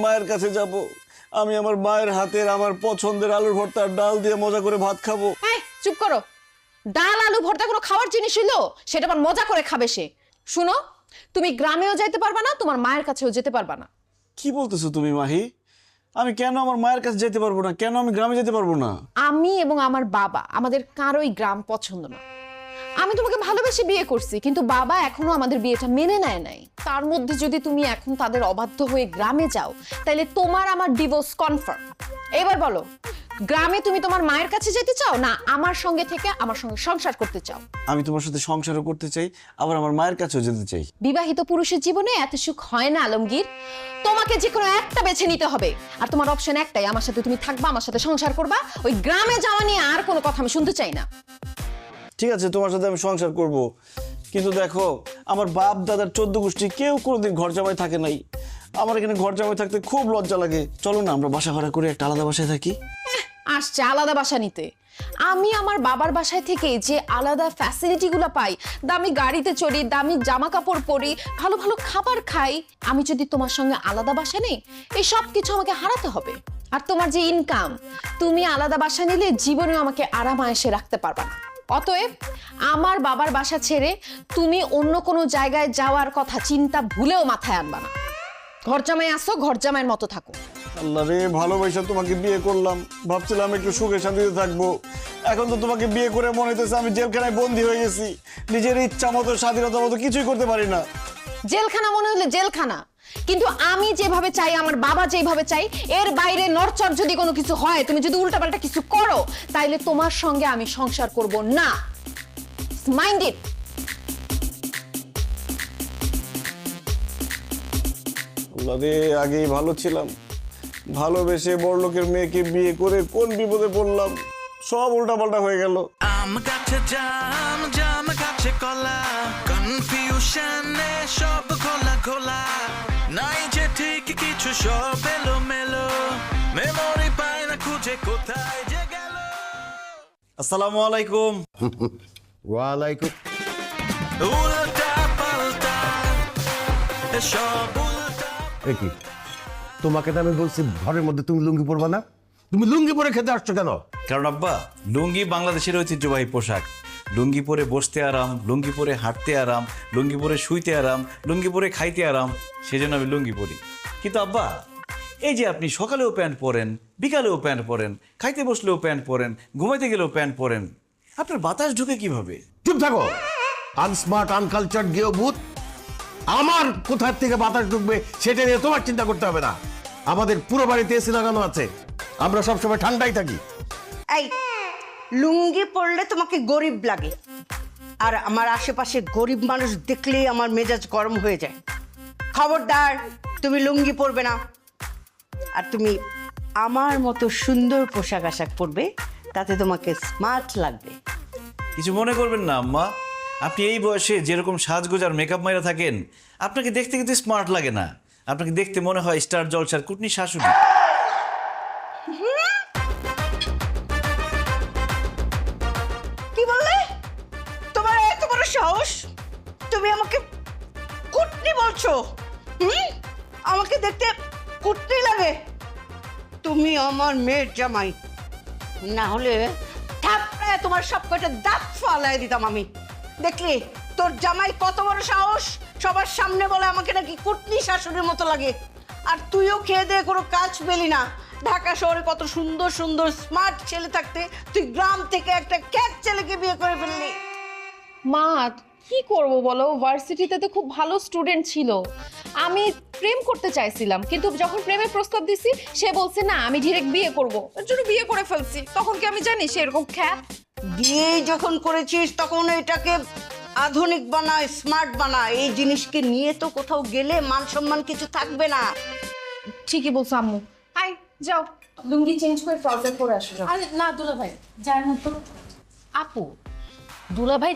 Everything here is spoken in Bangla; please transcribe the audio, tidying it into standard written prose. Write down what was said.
মায়ের কাছে যাব, আমি আমার মায়ের হাতের আমার পছন্দের আলুর ভর্তার ডাল দিয়ে মজা করে ভাত খাবো। এই চুপ করো। ডাল আলু ভর্তা কোনো খাওয়ার জিনিস হইলো? সেটা আবার মজা করে খাবে সে। শুনো, তুমি গ্রামেও যাইতে পারবা না, তোমার মায়ের কাছেও যেতে পারবা না। কি বলতেছো তুমি মাহি? আমি কেন আমার মায়ের কাছে যেতে পারবো না? কেন আমি গ্রামে যেতে পারবো না? আমি এবং আমার বাবা আমাদের কারোই গ্রাম পছন্দ না। আমি তোমাকে ভালোবেসে বিয়ে করছি, কিন্তু বাবা এখনো আমাদের বিয়েটা মেনে নেয় নাই। তার মধ্যে যদি তুমি এখন তাদের অবাধ্য হয়ে গ্রামে যাও, তাহলে তোমার আমার ডিভোর্স কনফার্ম। এবার বলো, গ্রামে তুমি তোমার মায়ের কাছে যেতে চাও, না আমার সঙ্গে থেকে আমার সঙ্গে সংসার করতে চাও? আমি তোমার সাথে সংসারও করতে চাই, আবার আমার মায়ের কাছেও যেতে চাই। বিবাহিত পুরুষের জীবনে এত সুখ হয় না আলমগীর। তোমাকে যে কোনো একটা বেছে নিতে হবে, আর তোমার অপশন একটাই, আমার সাথে তুমি থাকবা, আমার সাথে সংসার করবা। ওই গ্রামে যাওয়া নিয়ে আর কোনো কথা আমি শুনতে চাই না। ঠিক আছে, তোমার সাথে আমি সংসার করব, কিন্তু দেখো আমার বাপ দাদার 14 গোষ্ঠী কেউ কোনোদিন ঘর জামাই থাকে নাই। আমার এখানে ঘর জামাই থাকতে খুব লজ্জা লাগে। চলো না আমরা বাসা ভাড়া করে একটা আলাদা বাসায় থাকি। আসছে আলাদা বাসা নিতে। আমি আমার বাবার বাসায় থেকে যে আলাদা ফ্যাসিলিটি গুলো পাই, দামি গাড়িতে চড়ি, দামি জামা কাপড় পরি, ভালো ভালো খাবার খাই, আমি যদি তোমার সঙ্গে আলাদা বাসা নেই, এই সব কিছু আমাকে হারাতে হবে। আর তোমার যে ইনকাম, তুমি আলাদা বাসা নিলে জীবনে আমাকে আরাম আয়েসে রাখতে পারবা না। অতএব আমার বাবার বাসা ছেড়ে তুমি অন্য কোনো জায়গায় যাওয়ার কথা চিন্তা ভুলেও মাথায় আনবা না। ঘর জামাই আসো, ঘর জামাইয়ের মতো থাকো। আল্লাহ রে, ভালোবাসা তোমাকে বিয়ে করলাম, ভাবছিলাম একটু সুখে শান্তিতে থাকবো। এখন তো তোমাকে বিয়ে করে মনে হইতেছে আমি জেলখানায় বন্দী হয়ে গেছি। নিজের ইচ্ছা মতো স্বাধীনতা মতো কিছুই করতে পারি না। জেলখানা মনে হলে জেলখানা, কিন্তু আমি যেভাবে চাই, আমার বাবা যেভাবে চাই, এর বাইরে নড়চড় যদি কোনো কিছু হয়, তুমি যদি উল্টাপাল্টা কিছু করো, তাইলে তোমার সঙ্গে আমি সংসার করব না। Mind it. আল্লাহ রে, আগেই ভালো ছিলাম, ভালোবেসে বড়লোকের মেয়েকে বিয়ে করে কোন বিপদে পড়লাম। সব উল্টাপাল্টা হয়ে গেল। আম গাছে জাম, জাম গাছে কলা, কনফিউশনে সব খোলা খোলা, নাই যে ঠিক কিছু, সব এলো মেলো, মেমোরি পায় না খুঁজে কোথায় যে গেল। আসসালামু আলাইকুম। ওয়ালাইকুম। উল্টা পাল্টা সব উল্টা। কি তোমাকে তো আমি বলছি ঘরের মধ্যে তুমি লুঙ্গি পরবা না, তুমি লুঙ্গি পরে খেতে আসছো কেন? কারণ আব্বা, লুঙ্গি বাংলাদেশের ঐতিহ্যবাহী পোশাক। লুঙ্গি পরে বসতে আরাম, লুঙ্গি পরে হাঁটতে আরাম, লুঙ্গি পরে শুইতে আরাম, লুঙ্গি পরে খাইতে আরাম, সেজন্য আমি লুঙ্গি পরি। কিন্তু আব্বা, এই যে আপনি সকালেও প্যান্ট পরেন, বিকালেও প্যান্ট পরেন, খাইতে বসলেও প্যান্ট পরেন, ঘুমাইতে গেলেও প্যান্ট পরেন, আপনার বাতাস ঢুকে কিভাবে? চুপ থাকো, আনস্মার্ট আনকালচার্ড গেও ভূত। আমার কোথার থেকে বাতাস ঢুকবে সেটা নিয়ে তোমার চিন্তা করতে হবে না। আমাদের পুরো বাড়িতে এসি লাগানো আছে, আমরা সবসময় ঠান্ডাই থাকি। এই লুঙ্গি পরলে তোমাকে গরিব লাগে, আর আমার আশেপাশে গরিব মানুষ দেখলেই আমার মেজাজ গরম হয়ে যায়। খবরদার, তুমি লুঙ্গি পরবে না। আর তুমি আমার মতো সুন্দর পোশাক আশাক পরবে, তাতে তোমাকে স্মার্ট লাগবে। কিছু মনে করবেন না আম্মা, আপনি এই বয়সে যেরকম সাজগোজ আর মেকআপ মাইরা থাকেন, আপনাকে দেখতে কিন্তু স্মার্ট লাগে না। আপনাকে দেখতে মনে হয় স্টার জলসার কুটনি শাশুড়ি। কি বললে? তোমার এত বড় সাহস, তুমি আমাকে কুটনি বলছো? আমাকে দেখতে কুটনি লাগে? তুমি আমার মেয়ের জামাই, না হলে থাপড়ায় তোমার সব কয়টা দাঁত ফালাই দিতাম আমি। দেখলি তোর জামাই কত বড় সাহস, সবার সামনে বলে আমাকে নাকি কুটনি শাশুড়ির মতো লাগে। আর তুইও খেয়ে দিয়ে কোনো কাজ পেলি না। ঢাকা শহরে কত সুন্দর সুন্দর স্মার্ট ছেলে থাকতে তুই গ্রাম থেকে একটা ক্যাট ছেলেকে বিয়ে করে ফেললি। মা, কি করব বলো, ভার্সিটিতে তো খুব ভালো স্টুডেন্ট ছিল। আমি প্রেম করতে চাইছিলাম, কিন্তু যখন প্রেমের প্রস্তাব দিছি, সে বলছে না, আমি ডিরেক্ট বিয়ে করব। এর জন্য বিয়ে করে ফেলছি। তখন কি আমি জানি সে এরকম খ্যাত? বিয়ে যখন করেছিস তখন এটাকে আধুনিক বানা, স্মার্ট বানা। এই জিনিসকে নিয়ে তো কোথাও গেলে মান সম্মান কিছু থাকবে না। ঠিকই বলছো আম্মু। আই যাও, লুঙ্গি চেঞ্জ করে ট্রাউজার পরে আসো। আরে না দুলা ভাই, যায় না তো। আপু, দুলাভাই